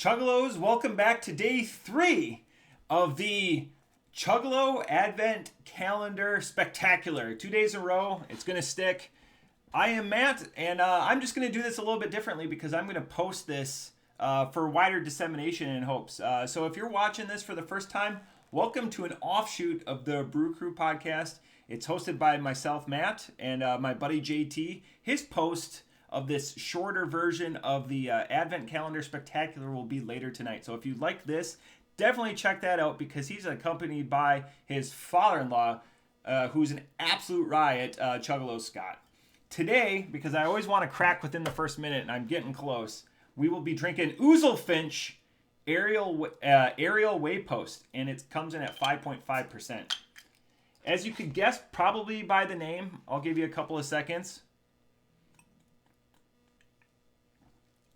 Chuggalos, welcome back to day 3 of the Chuggalo Advent Calendar Spectacular. 2 days in a row, it's going to stick. I am Matt, and I'm just going to do this a little bit differently because I'm going to post this for wider dissemination in hopes. So if you're watching this for the first time, welcome to an offshoot of the Brew Crew podcast. It's hosted by myself, Matt, and my buddy JT. His post of this shorter version of the Advent Calendar Spectacular will be later tonight. So if you like this, definitely check that out because he's accompanied by his father-in-law, who's an absolute riot, Chuggalo Scott. Today, because I always want to crack within the first minute and I'm getting close, we will be drinking Oozlefinch Aerial Waypost, and it comes in at 5.5%. As you could guess, probably by the name, I'll give you a couple of seconds.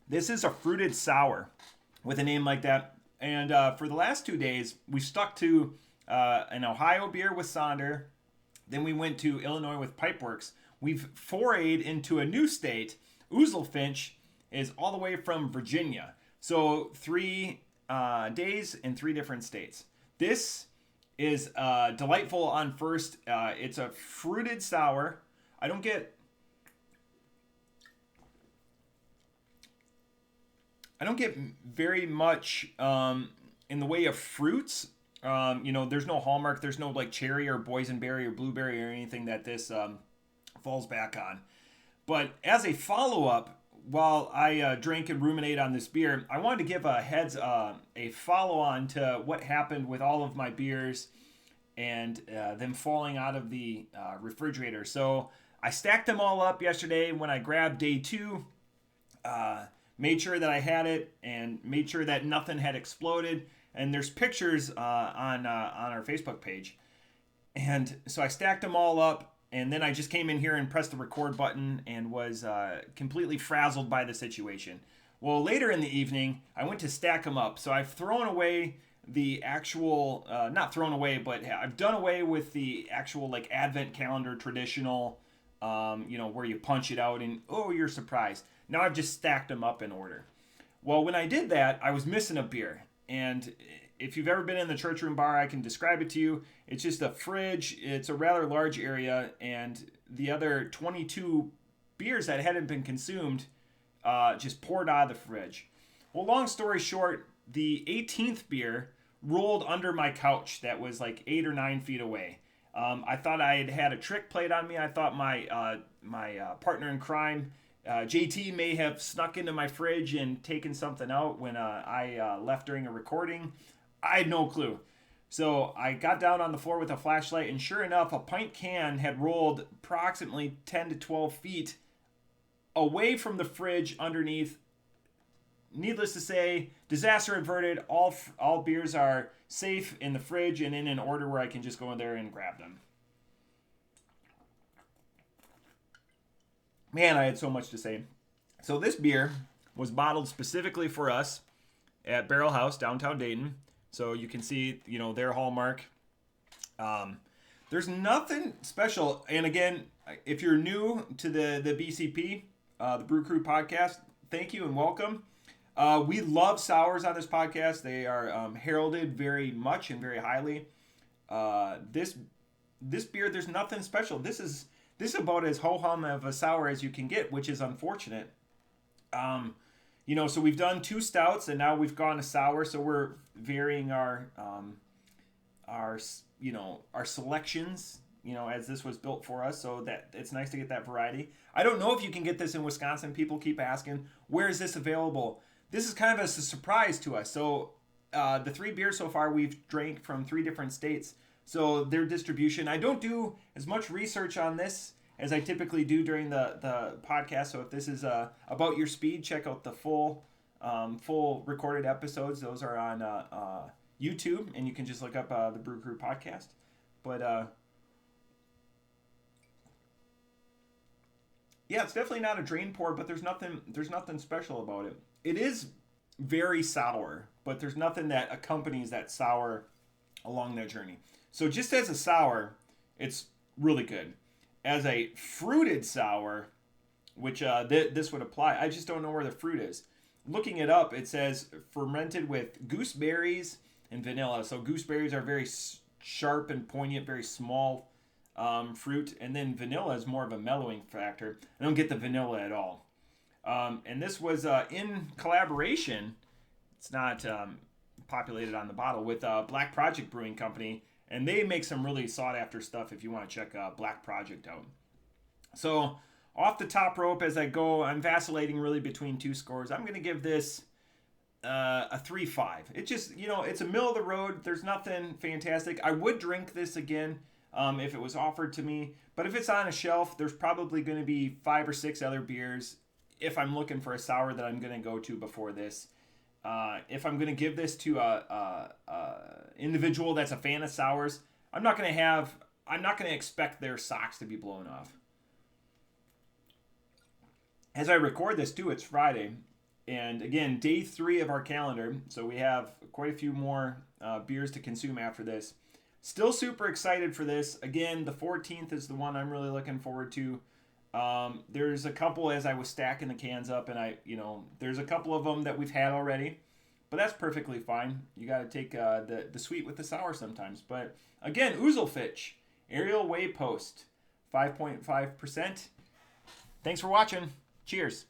This is a fruited sour with a name like that. And for the last 2 days, we stuck to an Ohio beer with Sonder. Then we went to Illinois with Pipeworks. We've forayed into a new state. Oozlefinch is all the way from Virginia. So 3 days in 3 different states. This is delightful on first. It's a fruited sour. I don't get very much in the way of fruits. There's no hallmark. There's no like cherry or boysenberry or blueberry or anything that this falls back on. But as a follow-up, while I drank and ruminate on this beer, I wanted to give a follow-on to what happened with all of my beers and them falling out of the refrigerator. So I stacked them all up yesterday when I grabbed day 2. Made sure that I had it and made sure that nothing had exploded. And there's pictures on our Facebook page. And so I stacked them all up. And then I just came in here and pressed the record button and was completely frazzled by the situation. Well, later in the evening, I went to stack them up. So I've thrown away the actual, not thrown away, but I've done away with the actual like Advent calendar traditional, where you punch it out and, oh, you're surprised. Now I've just stacked them up in order. Well, when I did that, I was missing a beer. And if you've ever been in the church room bar, I can describe it to you. It's just a fridge. It's a rather large area. And the other 22 beers that hadn't been consumed just poured out of the fridge. Well, long story short, the 18th beer rolled under my couch that was like 8 or 9 feet away. I thought I had a trick played on me. I thought my partner in crime, JT, may have snuck into my fridge and taken something out when I left during a recording. I had no clue. So I got down on the floor with a flashlight, and sure enough, a pint can had rolled approximately 10 to 12 feet away from the fridge underneath. Needless to say, disaster averted. All beers are safe in the fridge and in an order where I can just go in there and grab them. Man, I had so much to say. So this beer was bottled specifically for us at Barrel House, downtown Dayton. So you can see, their hallmark. There's nothing special. And again, if you're new to the BCP, the Brew Crew podcast, thank you and welcome. We love sours on this podcast. They are heralded very much and very highly. This beer, there's nothing special. This is about as ho-hum of a sour as you can get, which is unfortunate. So we've done 2 stouts and now we've gone to sour. So we're varying our selections, as this was built for us. So that it's nice to get that variety. I don't know if you can get this in Wisconsin. People keep asking, where is this available? This is kind of a surprise to us. So the 3 beers so far we've drank from 3 different states. So their distribution, I don't do as much research on this as I typically do during the podcast. So if this is about your speed, check out the full recorded episodes. Those are on YouTube, and you can just look up the Brew Crew podcast. But yeah, it's definitely not a drain pour, but there's nothing special about it. It is very sour, but there's nothing that accompanies that sour along that journey. So just as a sour, it's really good. As a fruited sour, which this would apply, I just don't know where the fruit is. looking it up, it says fermented with gooseberries and vanilla. So gooseberries are very sharp and poignant, very small fruit, and then vanilla is more of a mellowing factor. I don't get the vanilla at all. And this was in collaboration. It's not populated on the bottle with Black Project Brewing Company, and they make some really sought after stuff if you want to check Black Project out. So off the top rope as I go, I'm vacillating really between two scores. I'm going to give this a 3.5. It just, it's a middle of the road. There's nothing fantastic. I would drink this again if it was offered to me, but if it's on a shelf, there's probably going to be 5 or 6 other beers if I'm looking for a sour that I'm going to go to before this. If I'm going to give this to a individual that's a fan of sours, I'm not going to expect their socks to be blown off. As I record this too, it's Friday, and again, day 3 of our calendar, so we have quite a few more beers to consume after this. Still super excited for this. Again, the 14th is the one I'm really looking forward to. There's a couple as I was stacking the cans up, and there's a couple of them that we've had already, but that's perfectly fine. You got to take the sweet with the sour sometimes. But again, Oozlefinch, Aerial Waypost, 5.5%. Thanks for watching. Cheers.